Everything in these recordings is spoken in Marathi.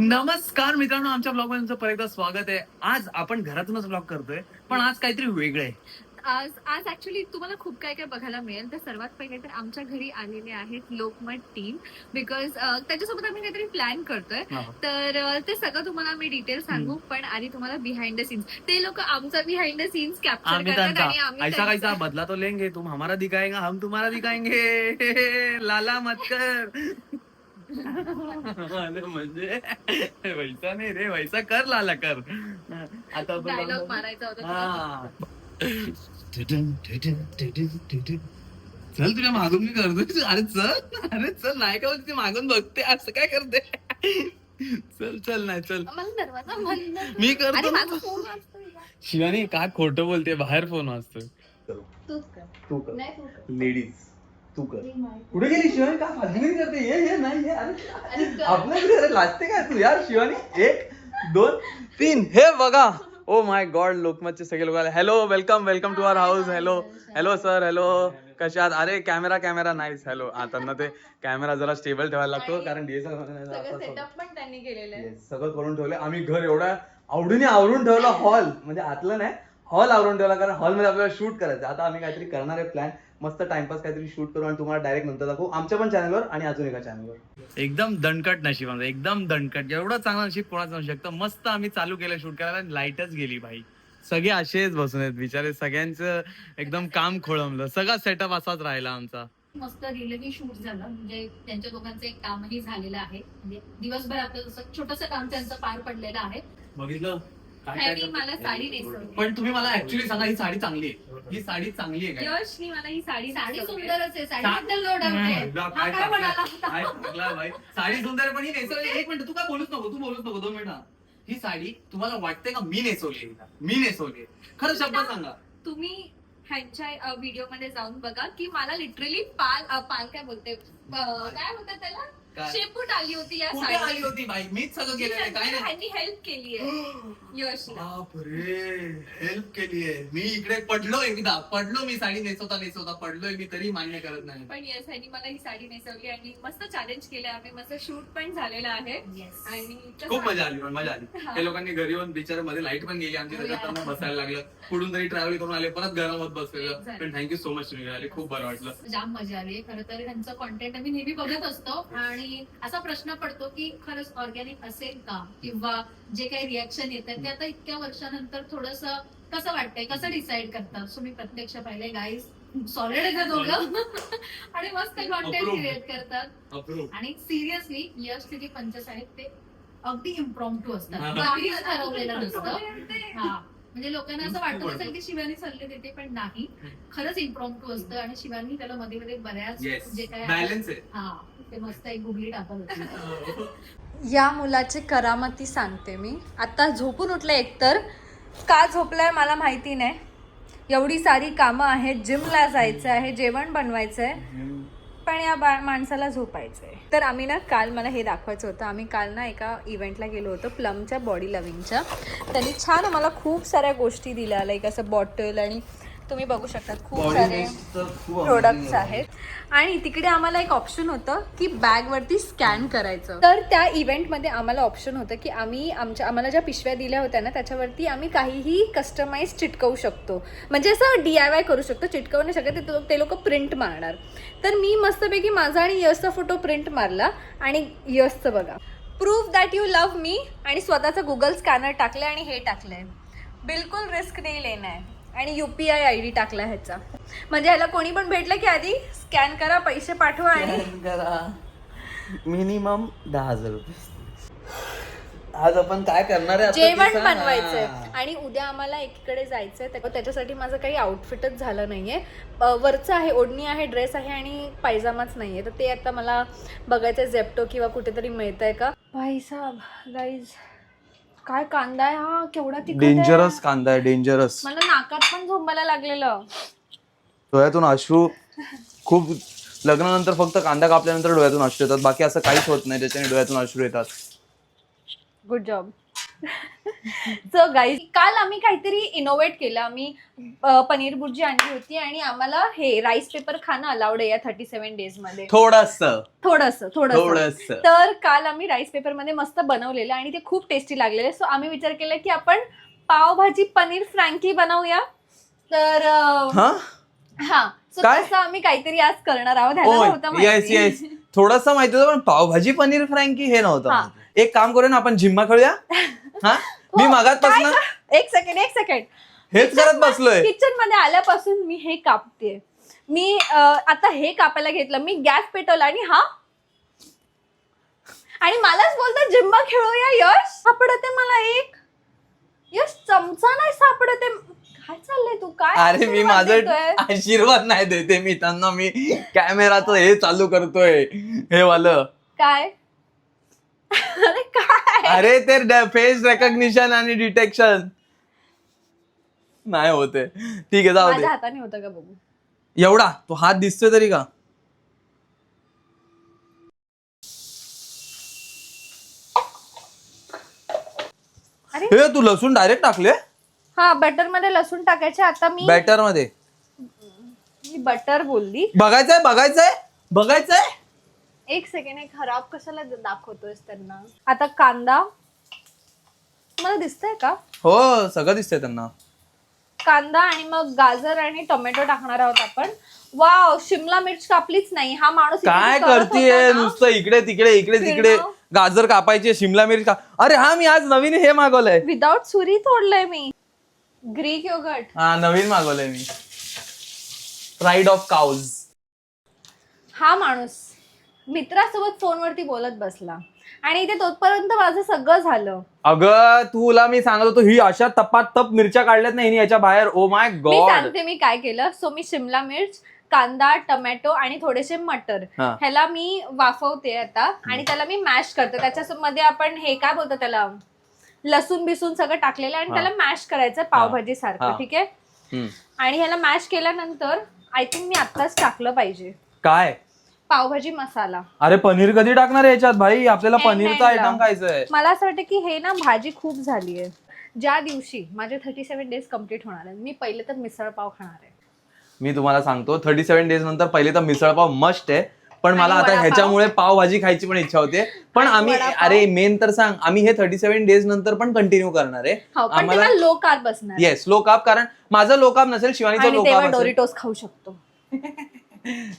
नमस्कार मित्रांनो, आमच्या ब्लॉग मध्ये तुमचं परत एकदा स्वागत आहे. आज आपण घरातूनच ब्लॉग करतोय, पण आज काहीतरी वेगळं आहे. आज ऍक्च्युली तुम्हाला खूप काय काय बघायला मिळेल. तर सर्वात पहिले तर आमच्या घरी आलेले आहेत लोकमत टीम, बिकॉज त्याच्यासोबत आम्ही काहीतरी प्लॅन करतोय. तर ते सगळं तुम्हाला मी डिटेल सांगू, पण आधी तुम्हाला बिहाइंड द सीन्स, ते लोक आमचा बिहाइंड द सीन्स कॅप्चर करतात आणि आम्ही ऐसा कैसा बदला तो लेंगे, तुम हमारा दिखाएगा, हम तुम्हारा दिखाएंगे. लाला मत कर. म्हणजे वैसा नाही रे, वैसा कर लाला कर. आता डायलॉग मारायचा होता. चल तुझ्या मागून मी करतोय. अरे चल नाही का ती मागून बघते, असं काय करते. चल नाही चल, दरवाजा बंद. मी करतो. फोन वाजतोय. शिवानी काय खोटं बोलते, बाहेर फोन वाजतोय. तू कर. लेडीज तू कर. कुठे गेली शिवानी? काय फालतूगिरी करते? ये नाही ये. अरे आपल्याकडे लाजते काय तू यार शिवानी? 1 2 3 हे बघा. ओ माय गॉड, लोकमतचे सगळे लोक आले. Hello, welcome to our house. Hello sir, hello, कशात? अरे कॅमेरा नाईस. हॅलो. आता ना ते कॅमेरा जरा स्टेबल ठेवायला लागतो, कारण सगळं सेटअप पण त्यांनी केलेलं आहे. सगळं करून ठेवलं आम्ही. घर एवढ्या आवडीने आवरून ठेवलं. हॉल म्हणजे आतलं नाही, हॉल आवरून ठेवला, कारण हॉलमध्ये आपल्याला शूट करायचं. आता आम्ही काहीतरी करणार आहे प्लॅन, मस्त टाइमपास काहीतरी शूट करू आणि तुम्हाला डायरेक्ट नंतर दाखवू आमच्या पण चॅनलवर आणि अजून एका चॅनलवर. एकदम दणकट नशीब आमचं, एकदम दणकट. एवढं चांगलं नशीब कोणाचं नसू शकतं. मस्त आम्ही चालू केलं शूट करायला आणि लाईटच गेली भाई. सगळे असेच बसून आहेत बिचारे, सगळ्यांचं एकदम काम खोळंबलं. सगळा सेटअप असाच राहिला आमचा. मस्त रिलेटिव्ह शूट झालं, म्हणजे त्यांच्या दोघांचं एक कामही झालेलं आहे. म्हणजे दिवसभर आपलं जसं छोटंसं काम त्यांचं पार पडलेलं आहे. बघितलं मला साडी नेसवली. पण तुम्ही मला ऍक्च्युली सांगा, ही साडी चांगली आहे? ही साडी चांगली आहे का? यशनी मला ही साडी सुंदरच आहे. साडीबद्दल नो डाऊट आहे. काय म्हणाला भाई, साडी सुंदर पण ही नेसवली. 1 मिनिट, तू काय बोलूच नको, 2 मिनिटं. ही साडी तुम्हाला वाटते का मी नेसवली? खरं शब्द सांगा. तुम्ही ह्यांच्या व्हिडिओ मध्ये जाऊन बघा की मला लिटरली पाल काय बोलते, काय बोलतात त्याला, शेपूट आली होती या कुठे आली होती बाई? मीच सगळं केलेलं काय नाही. ह्यांनी हेल्प केली आहे यशला. बापरे, हेल्प केली आहे. मी इकडे पडलो मी साडी नेसवता पडलोय मी, तरी मान्य करत नाही. पण यस, ह्यांनी मला ही साडी नेसवली आणि मस्त चॅलेंज केलं. आम्ही मस्त शूट पण झालेलं आहे आणि खूप मजा आली. ते लोकांनी घरी येऊन बिचार मध्ये लाईट पण गेली आमची, त्याच्यात बसायला लागलं. कुठून तरी ट्रॅव्हल करून आले, परत गरमत बसलेलं. पण थँक्यू सो मच, तुम्ही आले, खूप बरं वाटलं. जाम मजा आली. खरं तर ह्यांचं कॉन्टेंट आम्ही नेहमी बघत असतो आणि असा प्रश्न पडतो की खरंच ऑर्गॅनिक असेल का, किंवा जे काही रिॲक्शन येतात ते आता इतक्या वर्षानंतर थोडस कसं वाटतंय, कसं डिसाईड करतात. सो मी प्रत्यक्ष पाहिले, गाईज सॉलिड आहे दोघं आणि मस्त कॉन्टेंट क्रिएट करतात. आणि सिरियसली यशचे जे पंचस आहेत ते अगदी इम्प्रॉम्प्टू असतात, काहीच ठरवलेलं नसतं. हा, म्हणजे लोकांना असं वाटत असेल की शिवानी सल्ले देते, पण नाही, खरंच इम्प्रॉम्प्टू असतं. आणि शिवानी त्याला मध्ये मध्ये बऱ्याच जे काय बॅलन्स आहे, हा, ते मस्त एक गुगली टाकत होती. या मुलाची करामती सांगते मी. आता झोपून उठले, एकतर का झोपलाय मला माहिती नाही. एवढी सारी कामं आहेत, जिमला जायचं आहे, जेवण बनवायचं आहे, पण या माणसाला झोपायचं आहे. तर आम्ही ना काल, मला हे दाखवायचं होतं, आम्ही काल ना एका इव्हेंटला गेलो होतो, प्लमच्या बॉडी लव्हिंगच्या. त्यांनी छान आम्हाला खूप साऱ्या गोष्टी दिल्या, लाईक असं बॉटल, आणि तुम्ही बघू शकता खूप सारे प्रोडक्ट्स आहेत. आणि तिकडे आम्हाला एक ऑप्शन होतं की बॅगवरती स्कॅन करायचं. तर त्या इव्हेंटमध्ये आम्हाला ऑप्शन होतं की आम्हाला ज्या पिशव्या दिल्या होत्या ना, त्याच्यावरती आम्ही काहीही कस्टमाइज चिटकवू शकतो, म्हणजे असं DIY करू शकतो. चिटकवू नाही शकत, ते लोक प्रिंट मारणार. तर मी मस्तपैकी माझा आणि यशचा फोटो प्रिंट मारला, आणि यशचं बघा, प्रूफ दॅट यू लव्ह मी, आणि स्वतःचं गुगल स्कॅनर टाकलं आणि हे टाकलंय, बिलकुल रिस्क नाही लेना है, आणि UPI ID टाकला ह्याचा. म्हणजे ह्याला कोणी पण भेटलं की आधी स्कॅन करा, पैसे पाठवा आणि मिनिमम 10,000 रुपये. आज आपण काय करणार आहे? जेवण बनवायचंय. आणि उद्या आम्हाला एकीकडे जायचंय, त्याच्यासाठी माझं काही आउटफिटच झालं नाहीये. वरचं आहे, ओढणी आहे, ड्रेस आहे, आणि पायजामाच नाहीये. तर ते आता मला बघायचंय झेप्टो किंवा कुठेतरी मिळतंय का. भाई साहब, गाईज, काय कांदा आहे हा, केवढा तिखट आहे. डेंजरस कांदा आहे, डेंजरस. मला नाकात पण झोंबायला लागलेलं. डोळ्यातून अश्रू, खूप लग्नानंतर फक्त कांदा कापल्यानंतर डोळ्यातून अश्रू येतात, बाकी असं काहीच होत नाही ज्याच्याने डोळ्यातून अश्रू येतात. Good job. सो गाईज काल आम्ही काहीतरी इनोव्हेट केलं. आम्ही पनीर भुर्जी आणली होती आणि आम्हाला हे राईस पेपर खाणं अलाउड आहे या 37 डेज मध्ये. थोडस. तर काल आम्ही राईस पेपर मध्ये मस्त बनवलेलं आणि ते खूप टेस्टी लागलेले. सो आम्ही विचार केला की आपण पावभाजी पनीर फ्रँकी बनवूया. तर तसं आम्ही काहीतरी आज करणार आहोत. येस थोडस माहिती होतं पण पावभाजी पनीर फ्रँकी हे नव्हतं. एक काम करूया ना आपण जिम्मा खेळूया. मी मागातपासून एक सेकंड हेच करत बसलोय. किचन मध्ये आल्यापासून मी हे कापते. मी आता हे कापायला घेतलं. मी गॅस पेटवला आणि मलाच बोलतात जिम्मा खेळूया. यश सापडते मला एक. यश चमचा नाही सापडते. काय चाललंय तू काय? अरे मी माझं आशीर्वाद नाही देते मी त्यांना. मी कॅमेराचं हे चालू करतोय हे वालं काय. अरे काय. अरे ते फेस रेकग्निशन आणि डिटेक्शन नाही होते. ठीक आहे जाऊ दे. माझ्या हाताने होतं का बघू. एवढा तो हात दिसतोय तरी का. हे तू लसूण डायरेक्ट टाकले. हा बटर मध्ये लसूण टाकायचे. आता मी बॅटर मध्ये बटर बोलली. बघायचंय. एक सेकंड. खराब कशाला दाखवतोयस त्यांना. आता कांदा मला दिसतंय का. हो सगळं दिसतंय त्यांना. कांदा आणि मग गाजर आणि टोमॅटो टाकणार आहोत आपण. वाव शिमला मिर्च कापलीच नाही. हा माणूस काय करतीये नुसतं इकडे तिकडे गाजर कापायचे शिमला मिर्च अरे मी आज नवीन हे मागवलंय. विदाउट सुरी तोडलंय मी. Greek yogurt. नवीन मागवलंय मी. Pride of Cows. हा माणूस मित्रासोबत फोनवरती बोलत बसला आणि इथे तोपर्यंत माझं सगळं झालं. अगं तुला मी सांगत होतो ही अशा तपातप मिरच्या काढल्यात नाही याच्या बाहेर. Oh my God. मी सांगते मी काय केलं. सो मी शिमला मिर्च कांदा टोमॅटो आणि थोडेसे मटर ह्याला मी वाफवते आता आणि त्याला मी मॅश करते. त्याच्यामध्ये आपण हे काय बोलतो त्याला लसूण बिसून सगळं टाकलेलं आणि त्याला मॅश करायचं पावभाजी सारखं. ठीक आहे. आणि ह्याला मॅश केल्यानंतर आय थिंक मी आत्ताच टाकलं पाहिजे. काय पावभाजी मसाला. अरे पनीर कधी टाकणार याच्यात भाई. आपल्याला पनीरचा आयटम खायचंय. मला असं वाटतं की हे ना भाजी खूप झाली आहे. ज्या दिवशी माझे 37 डेज कम्प्लीट होणार आहे मी पहिले तर मिसळ पाव खाणार आहे. मी तुम्हाला सांगतो 37 डेज नंतर पहिले तर मिसळ पाव मस्ट आहे. पण मला आता ह्याच्यामुळे पावभाजी खायची पण इच्छा होते. पण आम्ही अरे मेन तर सांग आम्ही हे 37 डेज नंतर पण कंटिन्यू करणार आहे. आम्हाला लो कार्ब बसणार. Yes low carb. कारण माझं लो कार्ब नसेल शिवानीचं लो कार्ब असेल. डोरिटोस खाऊ शकतो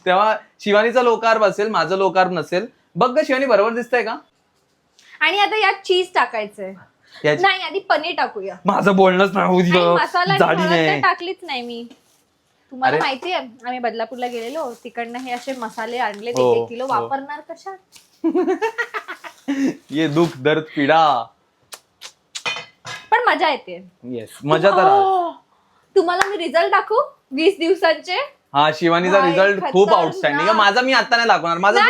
तेव्हा शिवानीचा लो कार्ब असेल माझं लो कार्ब नसेल. बघ ग शिवानी बरोबर दिसतंय का. आणि आता यात चीज टाकायचंय. नाही आधी पनीर टाकूया. माझं बोलणंच नाही. मसाला टाकलीच नाही मी. तुम्हाला माहितीये आम्ही बदलापूरला गेलेलो तिकडनं हे असे मसाले आणले 1 किलो. वापरणार कशात. ये दुःख दर्द पीडा पण मजा येते. येस मजा तर. तुम्हाला मी रिझल्ट दाखवू 20 दिवसांचे. शिवानीचा रिझल्ट खूप आउटस्टँडिंग. माझा मी आता नाही दाखवणार. माझा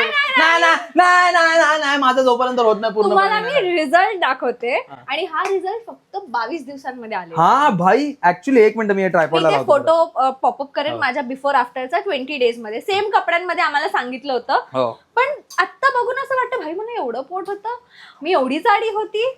नाही माझा जोपर्यंत होत नाही पूर्ण. तुम्हाला मी रिझल्ट दाखवते आणि हा रिझल्ट फक्त 22 दिवसांमध्ये आले. भाई ऍक्च्युली एक मिनिट मी ट्रायपॉडला फोटो पॉपअप करेन माझ्या बिफोर आफ्टरचा 20 डेज मध्ये. सेम कपड्यांमध्ये आम्हाला सांगितलं होतं. पण आता बघून असं वाटतं भाई मला एवढं पोट होतं. मी एवढी जाडी होती.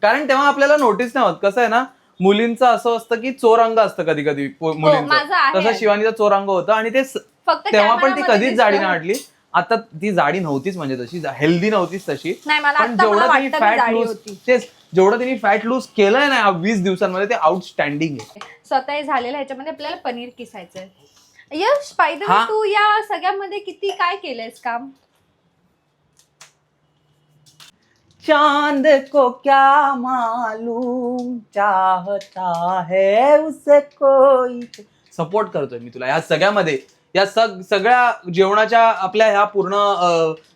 कारण तेव्हा आपल्याला नोटीस नाही होत. कसं आहे ना मुलींचं असं असतं की चोर अंग असतं कधी कधी मुलींचं. तसं शिवानीचं चोर अंग होतं आणि ते तेव्हा पण ती कधीच जाडी नाही वाटली. आता ती जाडी नव्हतीच म्हणजे तशी हेल्दी नव्हतीच तशी. पण जेवढं तिने फॅट लूज केलंय ना 20 दिवसांमध्ये ते आउटस्टँडिंग आहे. स्वतः झालेलं ह्याच्यामध्ये आपल्याला पनीर किसायचंय. यश पाहिजे तू या सगळ्यामध्ये किती काय केलंयस काम. चांद को क्या मालूम चाहता है उसे कोई. सपोर्ट करतोय मी तुला या सगळ्यामध्ये. या सगळ्या जेवणाच्या आपल्या ह्या पूर्ण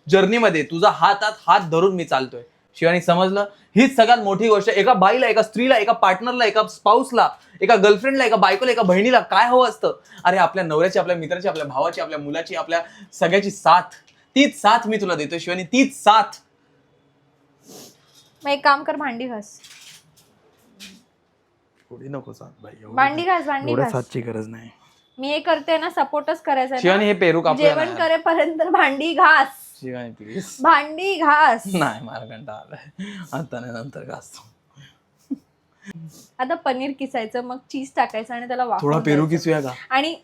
जर्नीमध्ये तुझा हातात हात धरून मी चालतोय. शिवानी समजलं हीच सगळ्यात मोठी गोष्ट. एका बाईला एका स्त्रीला एका पार्टनरला एका स्पाउसला एका गर्लफ्रेंडला एका बायकोला एका बहिणीला काय हवं असतं. अरे आपल्या नवऱ्याची आपल्या मित्राची आपल्या भावाची आपल्या मुलाची आपल्या सगळ्याची साथ. तीच साथ मी तुला देतोय शिवानी. तीच साथ. मग एक काम कर भांडी घास. नको साथ भाई. भांडी घास. साथची गरज नाही. मी हे करते ना सपोर्टच करायचं. शिवानी हे पेरू कापूया. जेवण करेपर्यंत भांडी घास. शिवानी प्लीज भांडी घास. नाही मला कंटाळा आलाय. आता नाही नंतर घासतो. आता पनीर किसायचं, मग चीज टाकायचं आणि त्याला थोडा वाफवून पेरू द्यायचं. किसूया का? आणि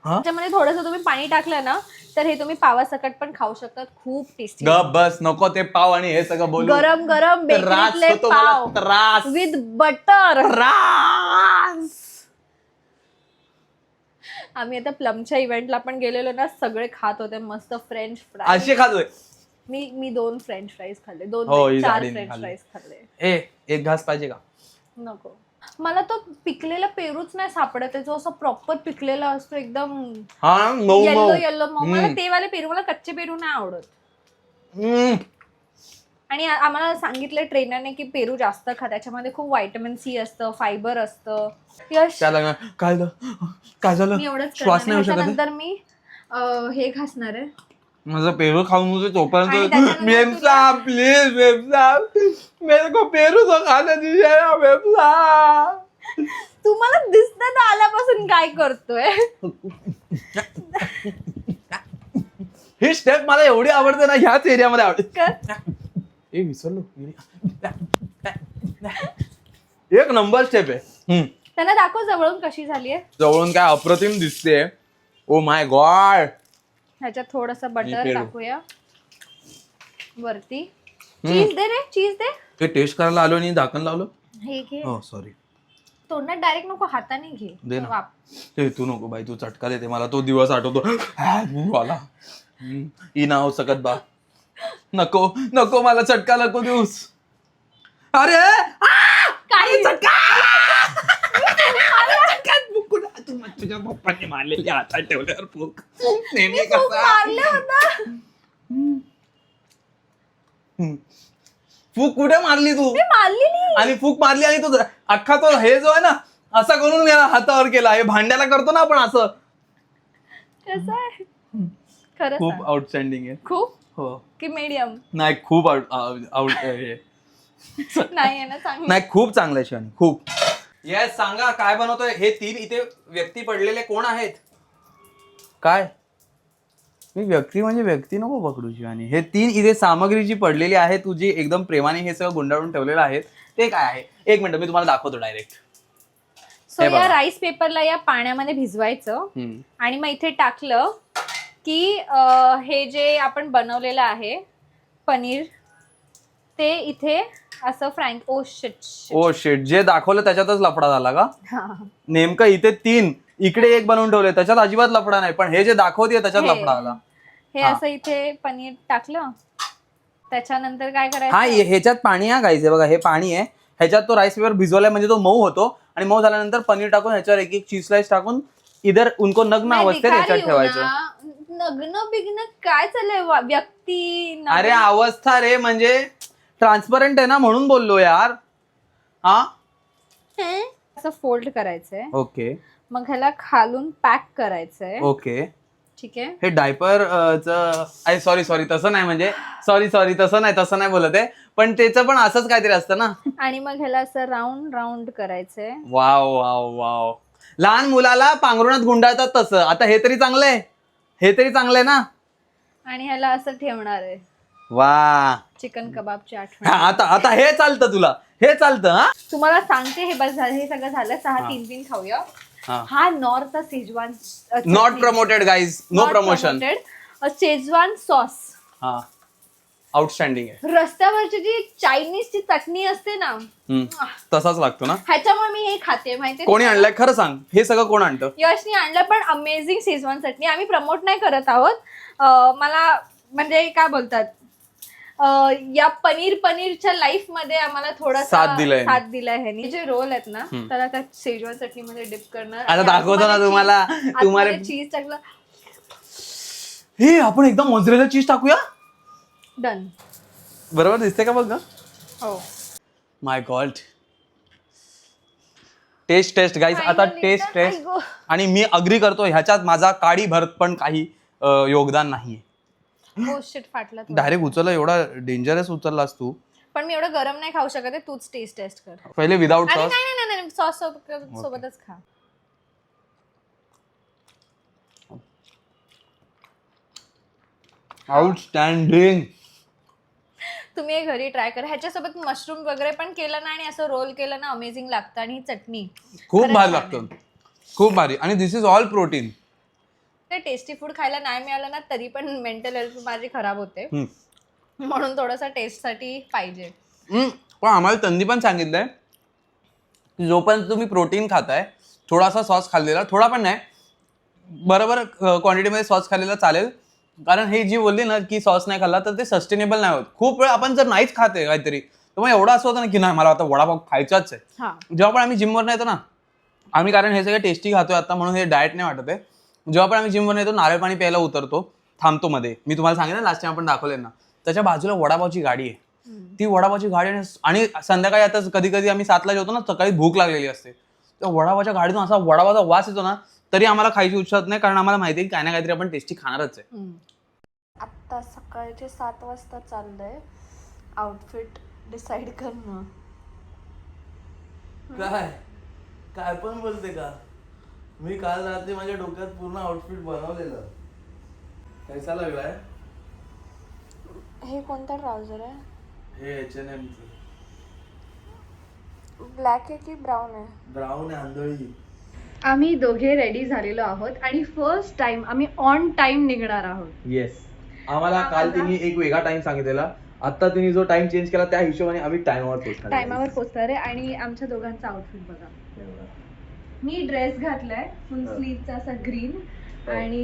हा? त्याच्यामध्ये थोडंसं तुम्ही पाणी टाकलं ना तर हे तुम्ही पावासकट पण खाऊ शकतात. खूप टेस्टी. गप बस, नको ते पाव आणि हे सगळं बोलू. गरम गरम त्रास बेकरीतले होतो मला, पाव त्रास. With butter. त्रास. आम्ही आता प्लमच्या इव्हेंटला पण गेलेलो ना, सगळे खात होते मस्त फ्रेंच फ्राईज. असे खातोय. मी 2 फ्रेंच फ्राईज खाल्ले, 2 हो, ही 4 झाडी फ्रेंच खाल्ली. फ्राईज खाल्ले. एक घास पाहिजे का? नको, मला तो पिकलेला पेरूच नाही सापडत आहे, जो असा प्रॉपर पिकलेला असतो एकदम हा, मऊ येल्लो मऊ. येल्लो. मला ते वाले पेरू, मला कच्चे पेरू नाही आवडत. हम्म. आणि आम्हाला सांगितलं ट्रेनरने की पेरू जास्त खा, त्याच्यामध्ये खूप व्हायटमिन सी असतं, फायबर असतं. यश, काय लागणार? काय झालं? मी एवढंच श्वास करणार नाही आहे. येऊ शकत आहे? त्याच्यानंतर मी हे घासणार आहे. माझं पेरू खाऊन होते आणि तोपर्यंत त्याच्यानंतर मेमसा प्लीज मेमसा मेरे को पेरू तो खाने दीजिए ना मेमसा. तुम्हाला दिसतं तर आल्यापासून काय करतोय? ही स्टेप मला एवढी आवडते ना, ह्याच एरियामध्ये आवडते. कर. ए विसरलो. एक नंबर स्टेप आहे. त्यांना दाखव जवळून कशी झाली आहे. जवळून काय अप्रतिम दिसते. Oh my God. ह्याच्यात थोडंसं बटर पेरू. टाकूया वरती. चीज दे रे, चीज दे. ते टेस्ट करायला आलो आणि झाकण लावलं. हे घे. हो सॉरी. तोंडात डायरेक्ट नको, हाताने घे. दे ना. वाप. ते तू नको बाई, तू चटका देते मला. तो दिवस आठवतो. आला ही ना हो सकत बा. नको नको, मला चटका नको देऊस. अरे काय चटका. तुझ्या पप्पांनी मारलेली हातात ठेवल्यावर फूक नेहमी खूप कसा मारलं होतं. फूक कुठे मारली तू? मी मारली नाही. आणि फूक मारली आणि तो अख्खा तो हे जो आहे ना असा करून हातावर केला. हे भांड्याला करतो ना आपण असं. कसं आहे खरं खूप सांग. आउटस्टँडिंग आहे. खूप हो की मीडियम? नाही, खूप आउट हे नाही आहे ना, सांग. नाही, खूप चांगलं आहे शिवानी, खूप. येस, सांगा काय बनवतोय. हे 3 इथे व्यक्ती पडलेले कोण आहेत? काय मी व्यक्ती म्हणजे व्यक्ती नको पकडू शिवानी. हे 3 इथे सामग्री जी पडलेली आहे, तुझी एकदम प्रेमाने हे सगळं गुंडाळून ठेवलेलं आहे, ते काय आहे? एक मिनिट, मी तुम्हाला दाखवतो डायरेक्ट. सो हे बघा. या राईस पेपरला या पाण्यामध्ये भिजवायचं आणि मग इथे टाकलं की हे जे आपण बनवलेलं आहे पनीर, ते इथे असं फ्रँक. ओ शिट, जे दाखवलं त्याच्यातच लफडा झाला का? नेमकं इथे 3, इकडे 1 बनवून ठेवले, त्याच्यात अजिबात लफडा नाही, पण हे जे दाखवते त्याच्यात हे. लफडा आला. हे हा. असं इथे पनीर टाकलं, त्याच्यानंतर काय हा, करायचं. ह्याच्यात पाणी आहे गाईचे, बघा हे पाणी आहे. ह्याच्यात तो राईस पेपर भिजवलाय म्हणजे तो मऊ होतो, आणि मऊ झाल्यानंतर पनीर टाकून ह्याच्यावर एक चीज स्लाइस टाकून इधर उनको नग्न नाही, अवस्थेत भिकारी ह्याच्यात हो ठेवायचं. ना. नग्न बिग्न काय चाललंय व्यक्ती नग्न. अरे अवस्था रे, म्हणजे ट्रान्सपरंट आहे ना, म्हणून बोललो यार. हा, असं फोल्ड करायचंय. ओके मग ह्याला खालून पॅक करायचंय. ओके. ठीक आहे. हे डायपर सॉरी तसं नाही, म्हणजे सॉरी तसं नाही बोलत आहे, पण त्याचं पण असंच काहीतरी असतं ना. आणि मग ह्याला असं राऊंड राऊंड करायचंय. Wow wow wow. लहान मुलाला पांघरुणात गुंडाळतात तसं. आता हे तरी चांगलंय, हे तरी चांगलंय ना. आणि ह्याला असं ठेवणार आहे. वा, चिकन कबाबची आठवण. आता हे चालतं तुला, हे चालतं. हा, तुम्हाला सांगते, हे बस झालं, हे सगळं झालं. 6-3 खाऊया. हा नॉर्थचा Schezwan. Not promoted guys, no promotion. Schezwan sauce हा, आउटस्टँडिंग आहे. रस्त्यावरची जी चायनीजची चटणी असते ना, तसाच लागतो ना. ह्याच्यामुळे मी हे खाते. माहितीये कोणी आणलंय खरं सांग, हे सगळं कोण आणतं? यशनी आणलं, पण अमेझिंग शेजवान चटणी. आम्ही प्रमोट नाही करत आहोत. मला म्हणजे काय बोलतात, या पनीरच्या लाईफ मध्ये आम्हाला थोडासा साथ दिलाय ह्यानी. जे रोल आहेत ना, त्याला त्या शेजवान चटणीमध्ये डिप करणार. आता दाखवतो ना तुम्हाला चीज टाकलं. हे आपण एकदम मोझरेला चीज टाकूया. डन. बरोबर दिसते का बघ. हो, माय गॉड. टेस्ट गाईज, आता टेस्ट. आणि मी अग्री करतो, ह्याच्यात माझा काडी भरत पण काही योगदान नाहीये. हो शिट, फाटला. डायरेक्ट उचलला, एवढा डेंजरस उचललास तू. पण मी एवढं गरम नाही खाऊ शकत आहे. तूच टेस्ट कर पहिले विदाउट आणि सॉस. नाही सॉस सोबतच खा. आउटस्टँडिंग. तुम्ही हे घरी ट्राय करा. ह्याच्यासोबत मशरूम वगैरे पण केलं ना आणि असं रोल केलं ना अमेझिंग लागतं. आणि ही चटणी खूप खरंच भारी छान आहे. लागतं, खूप भारी. आणि दिस इज ऑल प्रोटीन. ते टेस्टी फूड खायला नाही मिळालं ना तरी पण मेंटल हेल्थ माझी खराब होते, म्हणून थोडंसं टेस्टसाठी पाहिजे. पण आम्हाला त्यांनी पण सांगितलंय की जोपर्यंत तुम्ही प्रोटीन खाताय, थोडासा सॉस खाल्लेला, थोडा पण नाही, बरोबर क्वांटिटीमध्ये सॉस खाल्लेला चालेल. कारण हे जी बोलली ना की सॉस नाही खाल्ला तर ते सस्टेनेबल नाही होत. खूप वेळ आपण जर नाहीच खाते काहीतरी तर मग एवढं असं होतं ना की नाही मला आता वडापाव खायचाच आहे. जेव्हा पण आम्ही जिमवर येतो ना, आम्ही कारण हे सगळे टेस्टी खातोय आता म्हणून हे डाएट नाही वाटत आहे. जेव्हा पण आम्ही जिमवर येतो नारळ पाणी प्यायला उतरतो, थांबतो मध्ये. मी तुम्हाला सांगितलं लास्ट टाइम आपण दाखवले ना, त्याच्या बाजूला वडापावची गाडी आहे. ती वडापावची गाडी आणि संध्याकाळी आता कधी कधी आम्ही 7ला जेवतो ना, सकाळी भूक लागलेली असते, त्या वडापावच्या गाडीतून असा वडापावचा वास येतो ना, तरी आम्हाला खायची इच्छा होत नाही, कारण आम्हाला माहिती आहे की काय ना काहीतरी आपण टेस्टी खाणारच आहे. आत्ता सकाळचे 7 वाजता चाललंय आउटफिट डिसाईड करणं. काय काय पण बोलते का? मी काल रात्री माझ्या डोक्यात पूर्ण आउटफिट बनवलेलं. कैसा लागलाय? हे कोणता ट्राउझर आहे? हे H&M ब्लॅक आहे की ब्राऊन आहे? ब्राऊन आंधळी. आम्ही दोघे रेडी झालेलो आहोत आणि फर्स्ट टाइम आम्ही ऑन टाइम निघणार आहोत. येस, आम्हाला काल तिने एक वेगळा टाइम सांगितलेला, आता तिने जो टाइम चेंज केला त्या हिशोबाने आम्ही टाइमवर पोचणार आहे. आणि आमच्या दोघांचा आउटफिट बघा. मी ड्रेस घातलाय फुल स्लीवचा असा ग्रीन, आणि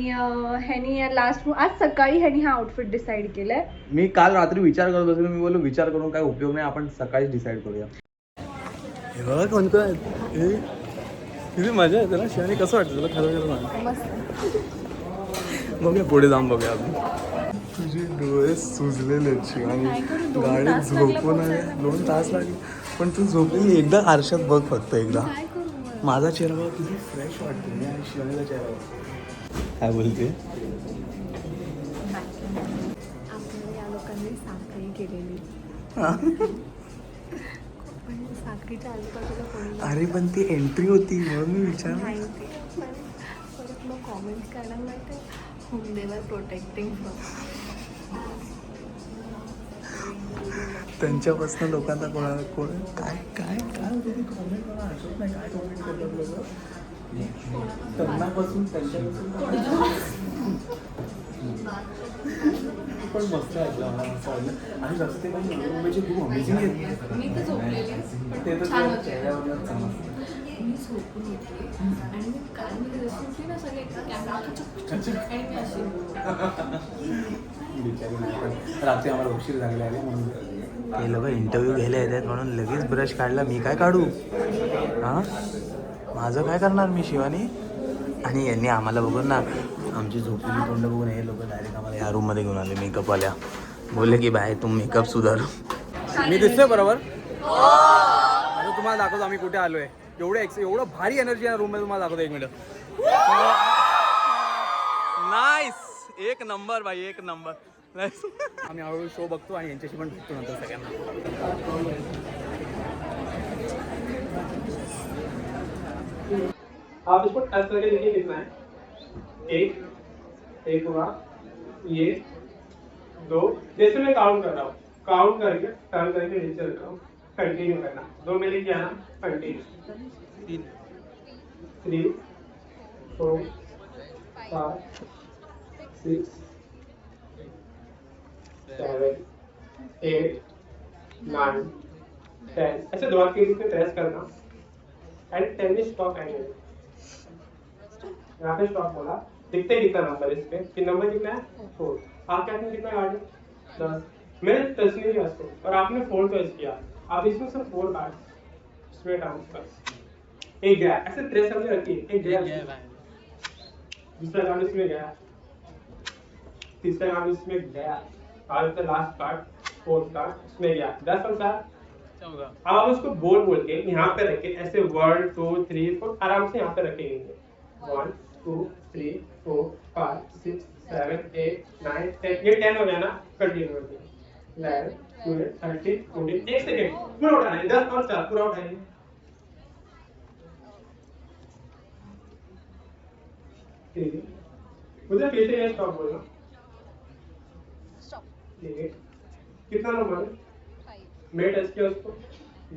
ह्यानी आज सकाळी ह्यानी हा आउटफिट डिसाईड केलाय. मी काल रात्री विचार करत बसलो, मी बोललो विचार करून काय उपयोग नाही, आपण सकाळीच डिसाईड करूया. हे बघा कोणतं आहे, किती मजा येते ना. शिवानी कसं वाटतं तुला? खरं बघूया, पुढे जाऊन बघूया आपण. तुझे डोळे सुजलेले शिवानी, गाडीत झोपून आहे 2 तास लागले, पण तू झोपलेली. एकदा आरशात बघ फक्त एकदा. माझा चेहरा बघ किती फ्रेश वाटतो आणि शिवानीचा चेहरा. काय बोलते? आपल्याला या लोकांनी साखळी केलेली, पण साखळीच्या आजूबाजूला कोणी अरे पण ती एंट्री होती म्हणून मी विचारलं. माहिती, पण परत मग कॉमेंट्स करायला माहिती, whom they were protecting from. त्यांच्यापासून लोकांना कोणाला कोण काय काय काय होते ते कॉमेंट मला आठवत नाही. काय कॉमेंट करतात लोक त्यांनापासून त्यांच्यापासून पण मस्त ऐकलं, मला मस्त वाटलं. आणि रस्ते पण मुंबईचे खूप अमेझिंग आहेत. मी तर झोपलेली, ते तर छान होते. चेहऱ्यावरच समजतं. मी झोपून उठली आणि मी काल मी ड्रेस उठली ना, सगळे एका कॅमेरा आणि मी अशी बिचारी नाही, पण रात्री आम्हाला उशीर झालेला आहे म्हणून ते लोक इंटरव्ह्यू घ्यायला येतात म्हणून लगेच ब्रश काढला. मी काय काढू? हां, माझं काय करणार मी शिवानी? आणि यांनी आम्हाला बघून ना, आमची झोपलेली तोंड बघून हे लोक डायरेक्ट आम्हाला या रूममध्ये घेऊन आले मेकअपवाल्या. बोलले की बाय तुम मेकअप सुधार. मी दिसतोय बरोबर? आता तुम्हाला दाखवतो आम्ही कुठे आलोय. एवढं भारी एनर्जी आहे रूम मध्ये, तुम्हाला दाखवतो. 1 मिनिट. नाईस, एक नंबर भाई, एक नंबर. आम्ही हळूहळू शो बघतो आणि यांच्याशी पण भेटतो नंतर सगळ्यांना. आप इसको टच करके देखिए कितना है. एक हुआ, ये 2. जैसे मैं काउंट कर रहा हूँ, काउंट करके टर्न करके नीचे रख रहा हूँ, कंटिन्यू करना. 2 मिनट किया ना, कंटिन्यू. 3 4 5 6 7 8 9 10. ऐसे दो के बीच में प्रेस करना एंड 10 में स्टॉप एंड यहाँ पे स्टॉप बोला. दिखते कितना नंबर इस पे, कि नंबर कितना है 4. आपके हाथ में कितना गाड़ी 10. मैंने टच नहीं किया इसको और आपने 4 टच किया. आप इसमें से 4 काट इसमें ट्रांसफर. एक गया, ऐसे प्रेस करके रखिए. एक गया, दूसरा काम इसमें गया, तीसरा काम इसमें गया, आज का लास्ट कार्ड 4th कार्ड इसमें गया. 10 अंक. अब आप उसको बोल के यहाँ पे रखे, ऐसे 1 2 3 4 आराम से यहाँ पे रखेंगे. 1 2 3 4 5 6 7 8 9 10. ये 10 हो गया ना, कंटिन्यू करते हैं. 11 12 13 14. 1 सेकेंड पूरा उठाना है. 10 और 4 पूरा उठाएंगे. मुझे फिर से ये स्टॉप बोलना. ठीक है, कितना नंबर है? मैंने टच किया उसको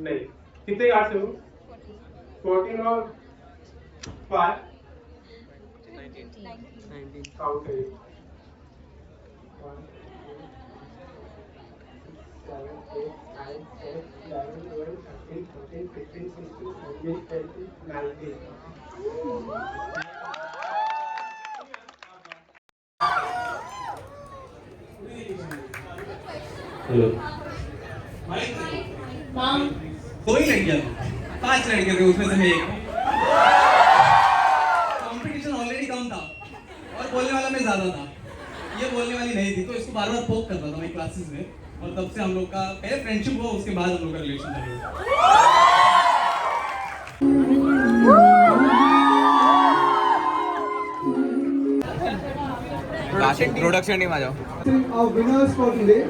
नहीं। कितने कार्ड से वो 14 और 5 काउंट करिए 1 2 3 4 5 6 7 8 9 10 11 12 13 14 15 16 हेलो कोई लड़कियां 5 लड़के थे उसमें से मैं एक कंपटीशन ऑलरेडी कम था और बोलने वाला मैं ज्यादा था, ये बोलने वाली नहीं थी, तो इसको बार बार पोक करता था मैं क्लासेस में, और तब से हम लोग का पहले फ्रेंडशिप हुआ, उसके बाद हम लोग का रिलेशन चालू हुआ। प्रोडक्शन टीम आ जाओ. Our winners for today.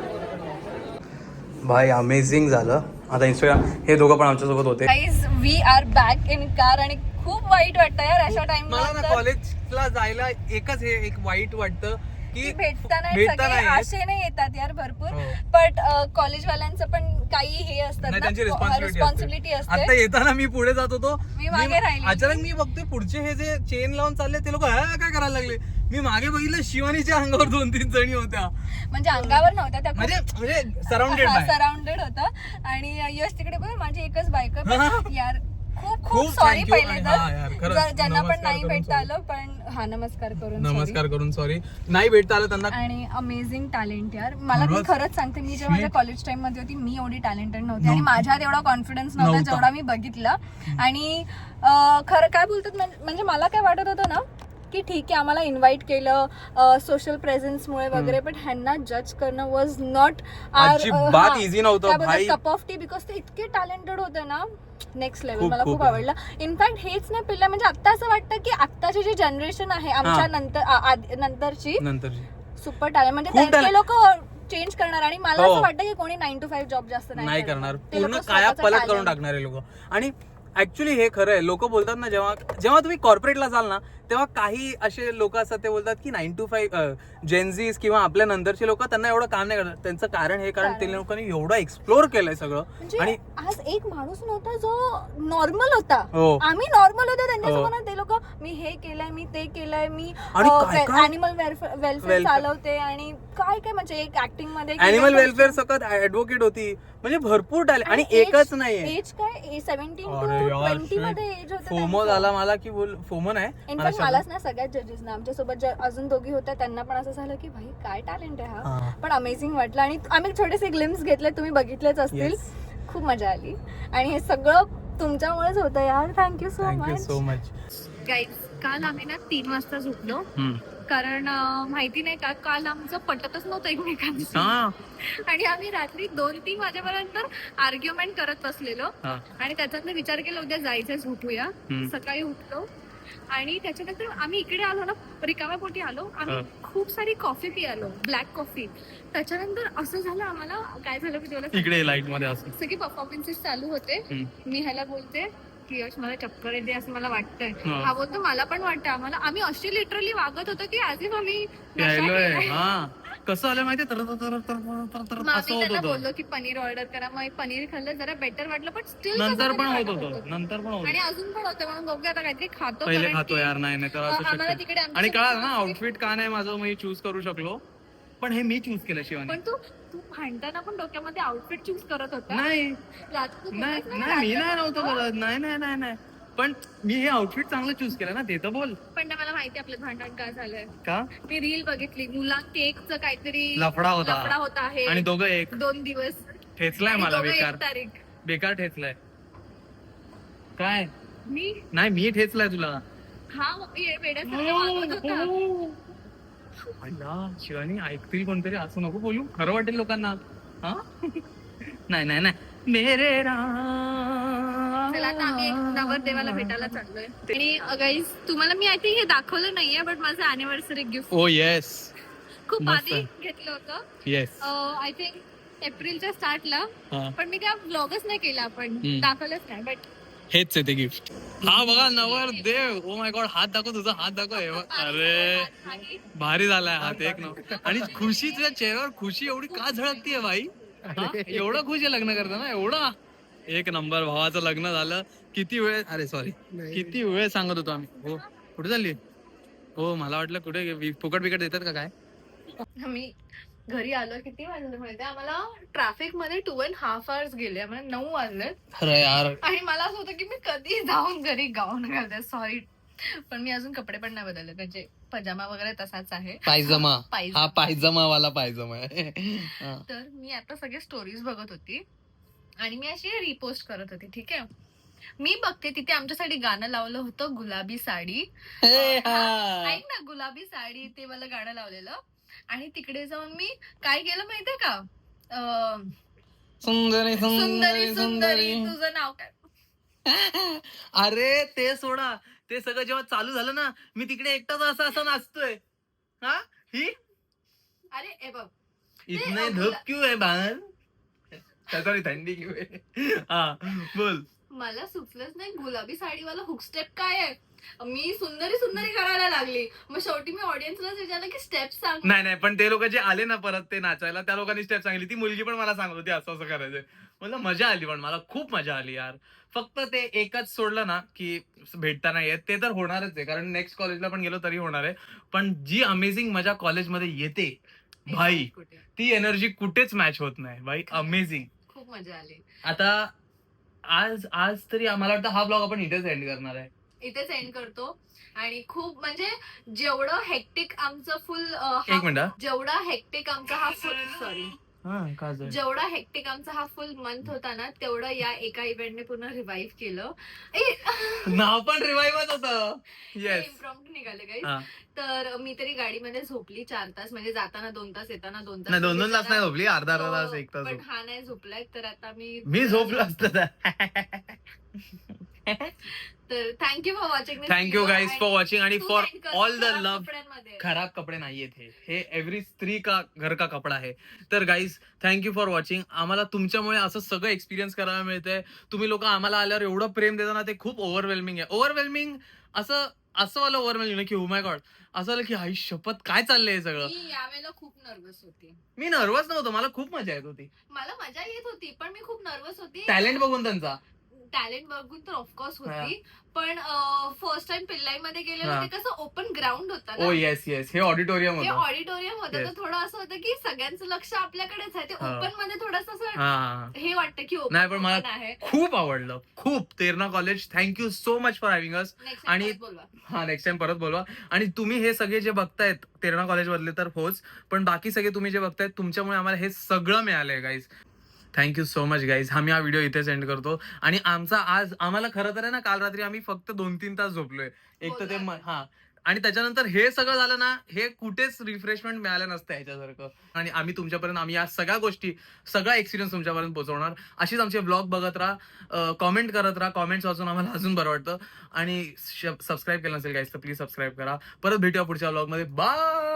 भाई अमेझिंग झालं. आता इंस्टाग्राम हे दोघं पण आमच्यासोबत होते. Guys we are back in car आणि खूप वाईट वाटतं यार अशा टाइम मला ना कॉलेजला जायला एकच हे एक वाईट वाटतं की भेटता नाही भेटता सगळे नाही येत. आशे नाही येतात यार भरपूर, हो. बट कॉलेजवाल्यांचं पण काही हे असतात नाही, ना, त्यांची रिस्पॉन्सिबिलिटी आता असते. येताना मी पुढे जात होतो, मी मागे राहिली. अचानक मी बघतोय पुढचे हे जे चेन लावून चालले ते लोक काय करायला लागले. मी मागे बघितलं शिवानीच्या अंगावर 2-3 जणी होत्या, म्हणजे अंगावर नव्हत्या त्या म्हणजे सराउंडेड सराउंडेड होतं. आणि यश तिकडे बघ माझी एकच बायक यार. खूप खूप खूप सॉरी thank you. पहिले आणि हा यार, खरंच तर ज्यांना पण नमस्कार नाही करून भेटता sorry. आलं, पण हा नमस्कार करून नमस्कार करून सॉरी नाही भेटता आलं त्यांना. आणि अमेझिंग टॅलेंट यार. मला मी खरंच. खरंच सांगते, मी जेव्हा माझ्या कॉलेज टाइम मध्ये होती मी एवढी टॅलेंटेड नव्हती आणि माझ्यात एवढा कॉन्फिडन्स नव्हता नव्हता. जेवढा मी बघितला. आणि खरं काय बोलतात म्हणजे मला काय वाटत होतं ना की ठीक आहे आम्हाला इन्व्हाइट केलं सोशल प्रेझेन्समुळे वगैरे, पण ह्यांना जज करणं वॉज नॉट अजिबात easy नव्हतं भाई. कप ऑफ टी, बिकॉज ते इतके टॅलेंटेड होते ना, नेक्स्ट लेवल. खूप- मला खूप खूप आवडलं. इनफॅक्ट हेच नाही पिल्ला, म्हणजे आता असं वाटतं की आत्ताची जी जनरेशन आहे आमच्या नंतरची सुपर टॅलेंट, म्हणजे खूप ते talent. लोक चेंज करणार. आणि मला हो. असं वाटतं की कोणी 9 to 5 जॉब जास्त नाही करणार, ते लोकं पूर्ण काया स्वतःचं पलट करून talent- टाकणारे लोक. आणि ऍक्च्युली हे खरं आहे, लोक बोलतात ना जेव्हा तुम्ही कॉर्पोरेटला जाल ना तेव्हा काही असे लोक असतात ते बोलतात की 9 to 5 जेनझीज किंवा आपल्या नंतरचे लोक त्यांना एवढं काम नाही करतात. त्यांचं कारण हे कारण ते लोकांनी एवढं एक्सप्लोर केलंय सगळं. म्हणजे आणि आज एक माणूस नव्हता जो नॉर्मल होता. हो. आम्ही नॉर्मल होतो त्यांच्यासमोर. ते लोक मी हे केलंय, मी ते केलंय, मी आणि काय- अॅनिमल वेलफेअर चालवते आणि काय काय म्हणजे एक ऍक्टिंग मध्ये अॅनिमल वेलफेअर सकत ऍडव्होकेट होती, म्हणजे भरपूर टॅलेंट. आणि एकच नाहीये. एज काय 17 अरे to यार, 20 मध्ये एज होतं फोमो त्यांचं. झाला मला की बोल फोमो नाही इनफॅक्ट मलाच ना सगळ्यात जजेस ना आमच्यासोबत अजून दोघी होत्या त्यांना पण असं झालं की भाई काय टॅलेंट आहे हा. हा. पण अमेझिंग वाटलं. आणि आम्ही छोटेसे ग्लिम्स घेतले, तुम्ही बघितलेच असतील. Yes. खूप मजा आली आणि हे सगळं तुमच्यामुळेच होतं यार. Thank you so thank you so much. Much. Guys काल आम्ही ना 3 वाजता झोपलो, कारण माहिती नाही का काल आमचं पटतच नव्हतं एकमेकांचं. आणि आम्ही रात्री 2-3 वाजेपर्यंत आर्ग्युमेंट करत बसलेलो. आणि त्याच्यातनं विचार केला उद्या जायचं, झोपूया. सकाळी उठलो आणि त्याच्यानंतर आम्ही इकडे आलो ना, रिकाम्या पोटी आलो. आम्ही खूप सारी कॉफी पियालो, ब्लॅक कॉफी. त्याच्यानंतर असं झालं आम्हाला, काय झालं मी तुला इकडे लाईट मध्ये असं सगळे परफॉर्मन्सेस चालू होते. मी ह्याला बोलते की यश मला चक्कर येते असं मला वाटतंय. हा बोलतो मला पण वाटतं आम्हाला. आम्ही अशी लिटरली वागत होतो की आधी आम्ही नशा केलाय. हा कसं आलं माहितीये तर मग आम्ही त्यांना बोललो की पनीर ऑर्डर करा. मग पनीर खाल्लं, जरा बेटर वाटलं, पण स्टील नंतर पण होत होतं आणि अजून पण होतं. म्हणून बघूया आता काहीतरी खातो. पहिले कारण खातो की, यार, नाही तर असं आम्हाला शक्य. तिकडे आमच्या आणि कळालं ना सोबत आउटफिट का नाही माझं मी चूज करू शकलो, पण हे मी चूज केलं शिवानी. पण तू भांडताना पण डोक्यामध्ये आउटफिट चूज करत होता. नाही रात्री तू नाही बोलत नाही, मी रात्री नाही नव्हतं करत. नाही पण मी हे आउटफिट चांगलं चूज केलं ना, ते तर बोल. पण मला माहिती आपलं भांडण का झालंय. का मी रील बघितली, मुला केकचं काहीतरी लफडा होता आहे. आणि दोघं एक 2 दिवस ठेचलाय आणि मला दोघं बेकार 1 तारीख. बेकार ठेचलाय. काय मी नाही, मी ठेचलाय तुला. हा मग वेड्यासारखं वागत होता. अय्या, शिवानी ऐकतील कोणतरी, असं नको बोलू, खरं वाटेल लोकांना. हा नाही मेरे चला आता आम्ही एक नवरदेवाला भेटायला चाललोय. आणि गाईज तुम्हाला मी आय थिंक हे दाखवलं नाहीये, बट माझं अॅनिव्हर्सरी गिफ्ट ओ येस खूप मस्त. आधी घेतलं होतं. येस आय थिंक एप्रिलच्या स्टार्टला. पण मी त्या ब्लॉगच नाही केला, आपण दाखवलंच नाही. बट हेच आहे ते गिफ्ट. हा बघा नवरदेव. ओ माय गॉड, हात दाखव तुझा, हात दाखव. अरे भारी झालाय हात, एक ना. आणि खुशी, तुझ्या चेहऱ्यावर खुशी एवढी का झळकतीये भाई? हा? एवढं खुश आहे लग्न करताना एवढा एक नंबर. भावाचं लग्न झालं. किती वेळ, अरे सॉरी, किती वेळ सांगत होतो आम्ही. हो कुठे चालली? हो मला वाटलं कुठे फुकट बिकट देतात का काय. मी घरी आलो किती वाजले माहिती आम्हाला ट्रॅफिक मध्ये 2.5 hours गेले. आम्हाला 9 वाजले अरे यार आणि मला असं होतं की मी कधी जाऊन घरी गाऊन घालते. सॉरी, पण मी अजून कपडे पण नाही बदलले. म्हणजे पजामा वगैरे तसाच आहे. पायजमा. पायजमा. हा पायजमा वाला पायजमा आहे. हा. तर मी आता सगळे स्टोरीज बघत होती आणि मी अशी रिपोस्ट करत होती. ठीक आहे, मी बघते तिथे आमच्यासाठी गाणं लावलं होतं गुलाबी साडी. हे हा. ऐक ना, गुलाबी साडी ते मला गाणं लावलेलं. आणि तिकडे जाऊन मी काय केलं माहितीये का, सुंदरी सुंदरी सुंदरी तुझं नाव काय. अरे ते सोडा, ते सगळं जेव्हा चालू झालं ना, मी तिकडे एकटाच असं असं नाचतोय. हा ही अरे ए बघ, इतने धूप क्यों है बाहर, सॉरी थंडी क्यों है. हा बोल. मला सुचलंच नाही गुलाबी साडीवाला हुक स्टेप काय आहे. मी सुंदरी सुंदरी करायला लागली. मग शेवटी मी ऑडियन्सलाच विचारलं की स्टेप सांग. नाही नाही, पण ते लोक जे आले ना परत ते नाचायला, त्या लोकांनी स्टेप सांगितली. ती मुलगी पण मला सांगत होती असं असं करायचं. मला मजा आली, पण मला खूप मजा आली यार. फक्त ते एकच सोडलं ना की भेटता नाही येत, ते तर होणारच आहे कारण नेक्स्ट कॉलेजला पण गेलो तरी होणार आहे. पण जी अमेझिंग मजा कॉलेजमध्ये येते भाई, कुठे ती एनर्जी कुठेच मॅच होत नाही भाई. अमेझिंग. खूप मजा आली. आता आज तरी आम्हाला वाटतं हा ब्लॉग आपण इथेच एंड करणार आहे. इथेच एंड करतो. आणि खूप म्हणजे जेवढं हेक्टिक आमचं फुल एक मिनिट. जेवढा हेक्टिक आमचा हा फुल सॉरी हा जेवढा हेक्टिक आमचा हा फुल मंथ होता ना, तेवढं या एका इव्हेंटने पुन्हा रिवाईव्ह केलं. नाव पण रिवाईव्हच होतं. येस. इम्प्रॉम्प्ट निघाले काही. हा. तर मी तरी गाडीमध्ये झोपली 4 तास. म्हणजे जाताना 2 तास, येताना 2 तास. नाही 2-2 तास नाही झोपली, अर्धा हो, तास 1 तास पण हा नाही झोपलाय. तर आता मी झोपलो असतं. तर thank you for watching. Thank you guys for watching आणि फॉर ऑल द लव्ह. कपड्यांमध्ये खराब कपडे नाहीये हे एव्हरी स्त्री का घर का कपडा आहे. तर गाईज थँक्यू फॉर वॉचिंग. आम्हाला तुमच्यामुळे असं सगळं एक्सपिरियन्स करायला मिळतंय. तुम्ही लोक आम्हाला आल्यावर एवढं प्रेम देता ना, ते खूप ओव्हरवेल्मिंग आहे. ओव्हरवेल्मिंग असं वाला ओव्हरवेल्मिंग की ओ माय गॉड, असं आलं की आई शपथ काय चाललंय हे सगळं. मी यावेळेला खूप नर्वस होती. मी नर्वस नव्हतो, मला खूप मजा येत होती. मला मजा येत होती, पण मी खूप नर्वस होती. टॅलेंट बघून त्यांचा. टॅलेंट बघून तर ऑफकोर्स हा. होती, पण फर्स्ट टाइम पिल्लाईमध्ये गेलेलो हा. ते कसं ओपन ग्राउंड होतं ओ ना. येस हे ऑडिटोरियम हे होतं. ऑडिटोरियम होतं. Yes. तर थोडं असं होतं की सगळ्यांचं लक्ष आपल्याकडेच आहे. ते हा. ओपन मध्ये थोडंसं असं हा. हे वाटतं की open नाही पण मला open आहे. खूप आवडलं खूप. Terna college, thank you so much for having us. Next आणि time परत बोलवा. हा नेक्स्ट टाइम परत बोलवा. आणि तुम्ही हे सगळे जे बघतायत तेरणा कॉलेज मधले तर होच, पण बाकी सगळे तुम्ही जे बघतायत तुमच्यामुळे आम्हाला हे सगळं मिळालंय guys. Thank you so much guys. आम्ही हा व्हिडिओ इथे सेंड करतो. आणि आम्हाला खरं तर आहे ना, काल रात्री आम्ही फक्त 2-3 तास झोपलोय. एक तर ते हा, आणि त्याच्यानंतर हे सगळं झालं ना, हे कुठेच रिफ्रेशमेंट मिळालं नसतं ह्याच्यासारखं. आणि आम्ही या सगळ्या गोष्टी, सगळा एक्सपिरियन्स तुमच्यापर्यंत पोहोचवणार. अशीच आमचे ब्लॉग बघत राहा, कॉमेंट करत राहा. कॉमेंट्स वाचून आम्हाला अजून बरं वाटतं. आणि सबस्क्राईब केलं नसेल गाईज तर प्लीज सबस्क्राईब करा. परत भेटूया पुढच्या ब्लॉगमध्ये. बाय.